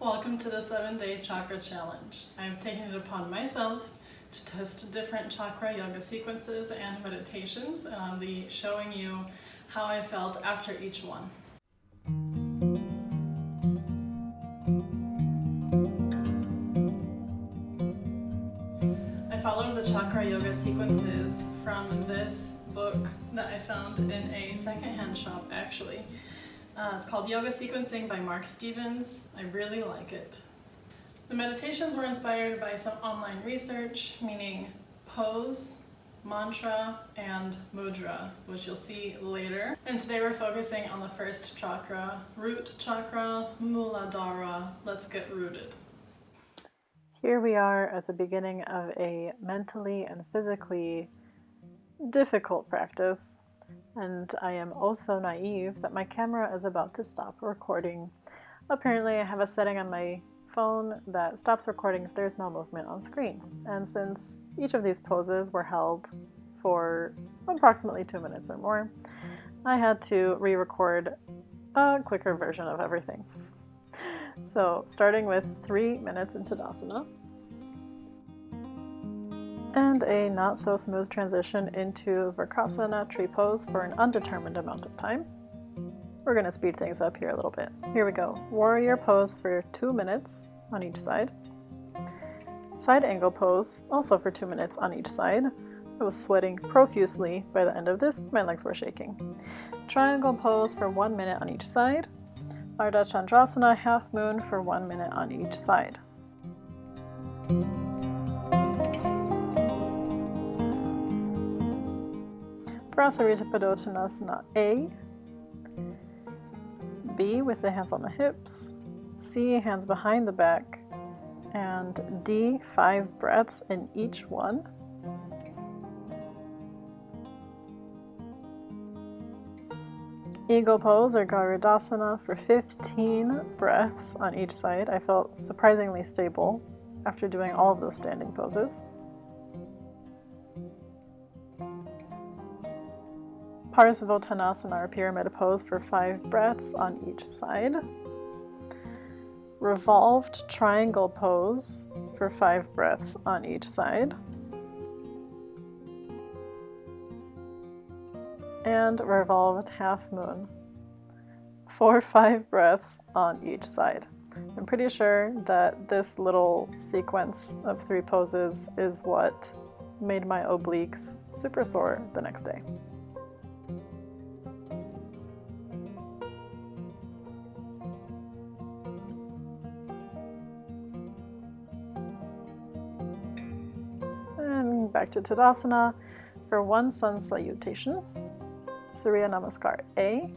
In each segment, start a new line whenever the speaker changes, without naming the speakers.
Welcome to the 7-Day Chakra Challenge. I have taken it upon myself to test different chakra yoga sequences and meditations, and I'll be showing you how I felt after each one. I followed the chakra yoga sequences from this book that I found in a secondhand shop actually. It's called Yoga Sequencing by Mark Stevens. I really like it. The meditations were inspired by some online research, meaning pose, mantra, and mudra, which you'll see later. And today we're focusing on the first chakra, root chakra, muladhara. Let's get rooted.
Here we are at the beginning of a mentally and physically difficult practice. And I am oh so naive that my camera is about to stop recording. Apparently I have a setting on my phone that stops recording if there's no movement on screen. And since each of these poses were held for approximately 2 minutes or more, I had to re-record a quicker version of everything. So starting with 3 minutes in Tadasana, and a not so smooth transition into Vrksasana tree pose for an undetermined amount of time. We're going to speed things up here a little bit. Here we go. Warrior pose for 2 minutes on each side. Side angle pose also for 2 minutes on each side. I was sweating profusely by the end of this. My legs were shaking. Triangle pose for 1 minute on each side. Ardha Chandrasana half moon for 1 minute on each side. Prasarita Padottanasana A, B with the hands on the hips, C hands behind the back, and D 5 breaths in each one. Eagle pose or Garudasana for 15 breaths on each side. I felt surprisingly stable after doing all of those standing poses. Parsvottanasana or pyramid pose for 5 breaths on each side. Revolved triangle pose for 5 breaths on each side. And revolved half moon for 5 breaths on each side. I'm pretty sure that this little sequence of 3 poses is what made my obliques super sore the next day. And back to Tadasana for 1 sun salutation. Surya Namaskar A.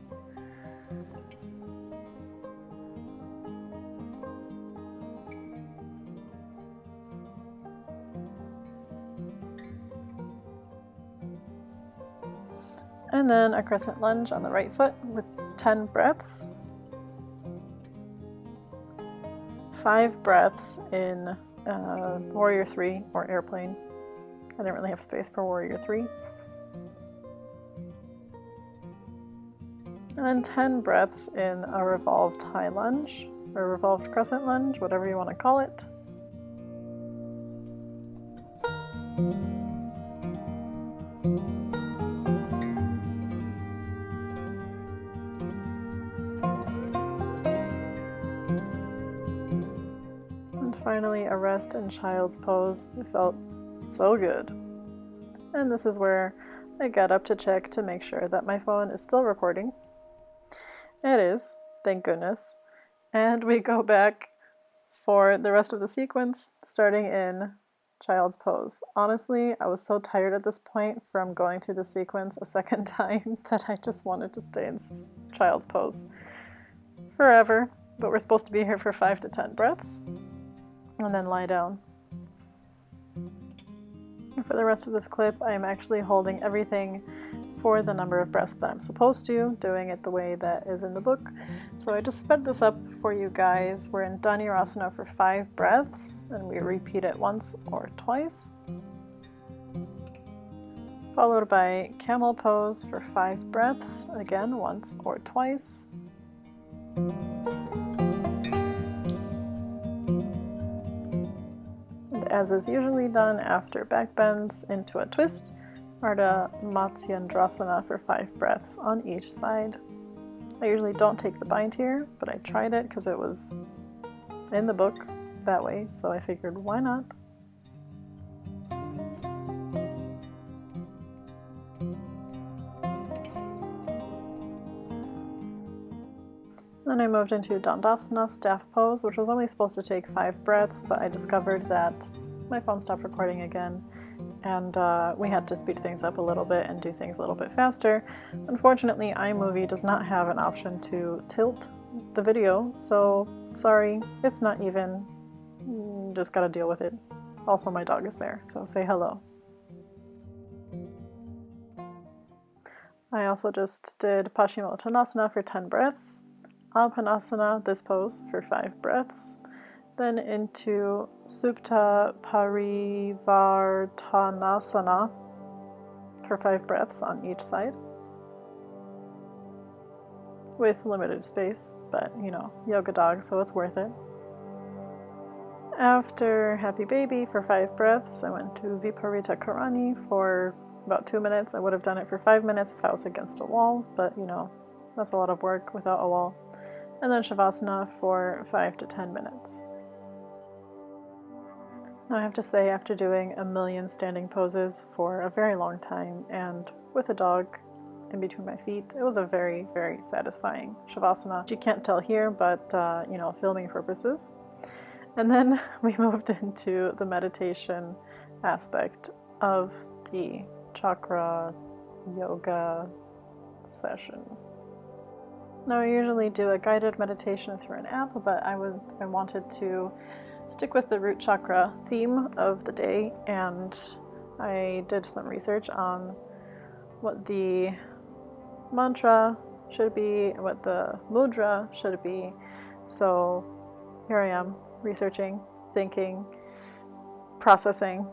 And then a crescent lunge on the right foot with 10 breaths. 5 breaths in Warrior 3 or airplane. I didn't really have space for Warrior 3. And then 10 breaths in a revolved high lunge, or revolved crescent lunge, whatever you want to call it. And finally, a rest in child's pose. It felt so good. And this is where I got up to check to make sure that my phone is still recording. It is, thank goodness. And we go back for the rest of the sequence, starting in child's pose. Honestly, I was so tired at this point from going through the sequence a second time that I just wanted to stay in child's pose forever. But we're supposed to be here for 5 to 10 breaths, and then lie down. And for the rest of this clip, I am actually holding everything for the number of breaths that I'm supposed to, doing it the way that is in the book. So I just sped this up for you guys. We're in Dhanurasana for 5 breaths, and we repeat it once or twice. Followed by camel pose for 5 breaths, again once or twice. as is usually done after back bends, into a twist, Ardha Matsyendrasana for 5 breaths on each side. I usually don't take the bind here, but I tried it because it was in the book that way, so I figured why not? Then I moved into Dandasana, staff pose, which was only supposed to take 5 breaths, but I discovered that my phone stopped recording again, and we had to speed things up a little bit and do things a little bit faster. Unfortunately, iMovie does not have an option to tilt the video, so sorry, it's not even. Just gotta deal with it. Also, my dog is there, so say hello. I also just did Paschimottanasana for 10 breaths, Apanasana, this pose, for 5 breaths, then into Supta Parivartanasana for 5 breaths on each side, with limited space, but you know, yoga dog, so it's worth it. After Happy Baby for 5 breaths, I went to Viparita Karani for about 2 minutes. I would have done it for 5 minutes if I was against a wall, but you know, that's a lot of work without a wall. And then Shavasana for 5 to 10 minutes. Now I have to say, after doing a million standing poses for a very long time and with a dog in between my feet, it was a very, very satisfying Shavasana. You can't tell here, but you know, filming purposes. And then we moved into the meditation aspect of the chakra yoga session. Now I usually do a guided meditation through an app, but I wanted to stick with the root chakra theme of the day, and I did some research on what the mantra should be and what the mudra should be. So here I am, researching, thinking, processing.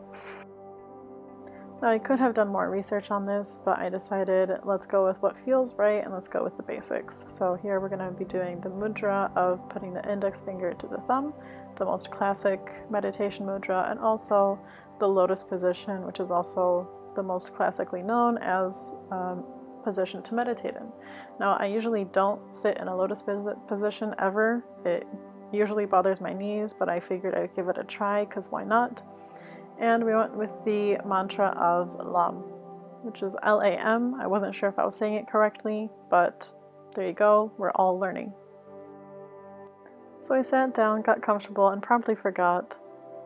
Now I could have done more research on this, but I decided let's go with what feels right and let's go with the basics. So here we're going to be doing the mudra of putting the index finger to the thumb, the most classic meditation mudra, and also the lotus position, which is also the most classically known as position to meditate in. Now I usually don't sit in a lotus position ever. It usually bothers my knees, but I figured I'd give it a try because why not? And we went with the mantra of LAM, which is L-A-M. I wasn't sure if I was saying it correctly, but there you go, we're all learning. So I sat down, got comfortable, and promptly forgot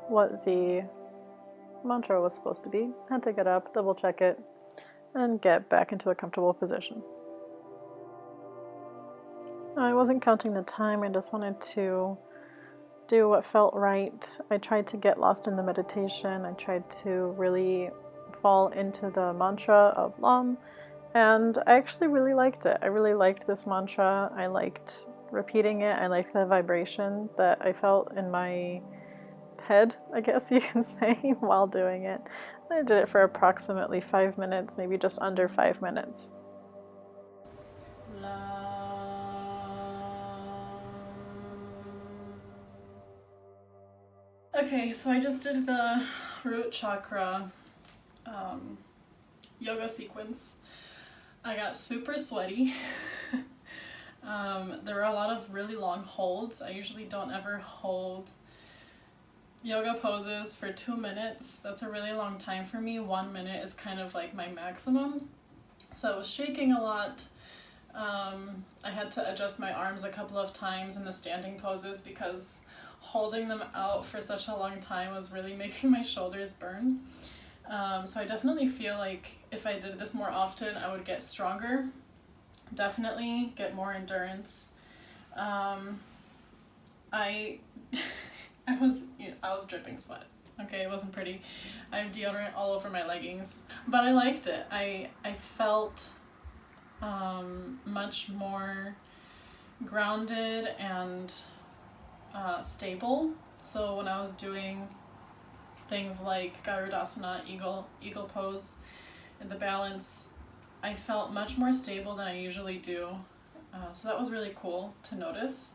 what the mantra was supposed to be. Had to get up, double check it, and get back into a comfortable position. I wasn't counting the time, I just wanted to do what felt right. I tried to get lost in the meditation. I tried to really fall into the mantra of LAM, and I actually really liked it. I really liked this mantra. I liked repeating it. I liked the vibration that I felt in my head, I guess you can say, while doing it. I did it for approximately 5 minutes, maybe just under 5 minutes.
Okay, so I just did the root chakra yoga sequence. I got super sweaty. There were a lot of really long holds. I usually don't ever hold yoga poses for 2 minutes. That's a really long time for me. 1 minute is kind of like my maximum. So I was shaking a lot. I had to adjust my arms a couple of times in the standing poses because holding them out for such a long time was really making my shoulders burn. So I definitely feel like if I did this more often, I would get stronger. Definitely get more endurance. I was dripping sweat. Okay, it wasn't pretty. I have deodorant all over my leggings, but I liked it. I felt much more grounded and stable. So when I was doing things like Garudasana, eagle pose, and the balance, I felt much more stable than I usually do. So that was really cool to notice.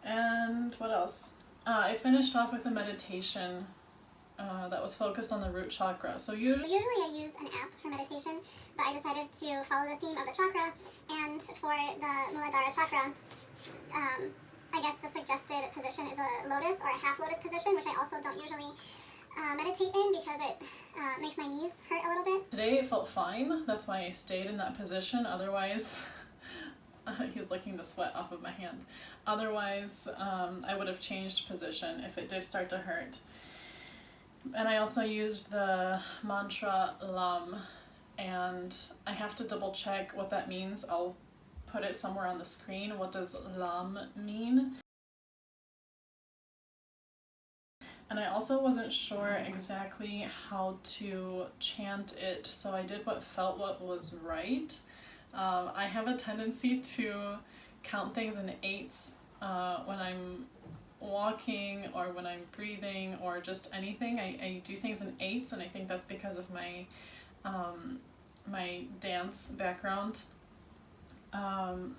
And what else? I finished off with a meditation that was focused on the root chakra. So usually
I use an app for meditation, but I decided to follow the theme of the chakra, and for the muladhara chakra, I guess the suggested position is a lotus or a half lotus position, which I also don't usually meditate in because it makes my knees hurt a little bit.
Today it felt fine, that's why I stayed in that position, otherwise he's licking the sweat off of my hand. Otherwise I would have changed position if it did start to hurt. And I also used the mantra Lam, and I have to double check what that means. I'll put it somewhere on the screen. What does Lam mean? And I also wasn't sure exactly how to chant it, so I did what felt what was right. I have a tendency to count things in eights when I'm walking or when I'm breathing or just anything. I do things in eights, and I think that's because of my my dance background.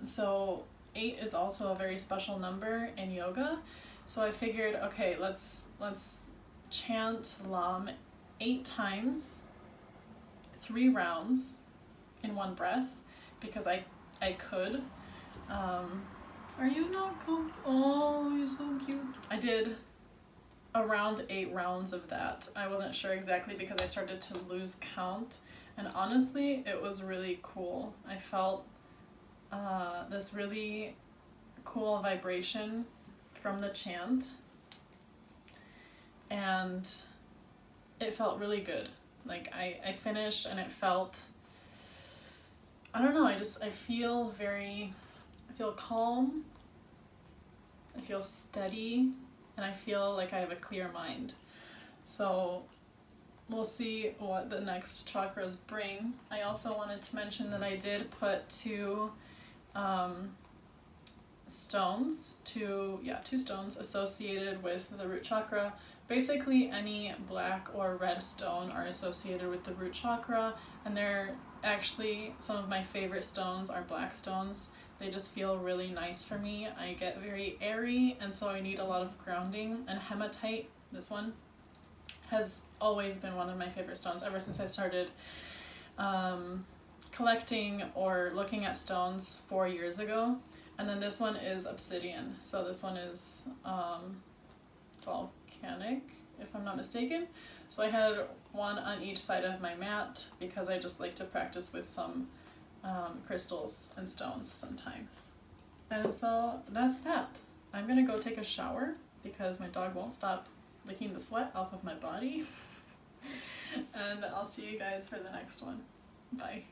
So 8 is also a very special number in yoga. So I figured, okay, let's chant Lam 8 times, 3 rounds in one breath, because I could. Are you not comfortable? Oh, you're so cute. I did around 8 rounds of that. I wasn't sure exactly because I started to lose count, and honestly, it was really cool. I felt this really cool vibration from the chant, and it felt really good. Like I finished and it felt, I don't know, I feel calm, I feel steady, and I feel like I have a clear mind. So we'll see what the next chakras bring. I also wanted to mention that I did put 2 stones, two stones associated with the root chakra. Basically any black or red stone are associated with the root chakra, and they're actually some of my favorite stones are black stones. They just feel really nice for me. I get very airy, and so I need a lot of grounding. And hematite, this one, has always been one of my favorite stones ever since I started collecting or looking at stones 4 years ago. And then this one is obsidian, so this one is volcanic, if I'm not mistaken. So I had one on each side of my mat because I just like to practice with some crystals and stones sometimes. And so that's that. I'm gonna go take a shower because my dog won't stop licking the sweat off of my body. And I'll see you guys for the next one. Bye.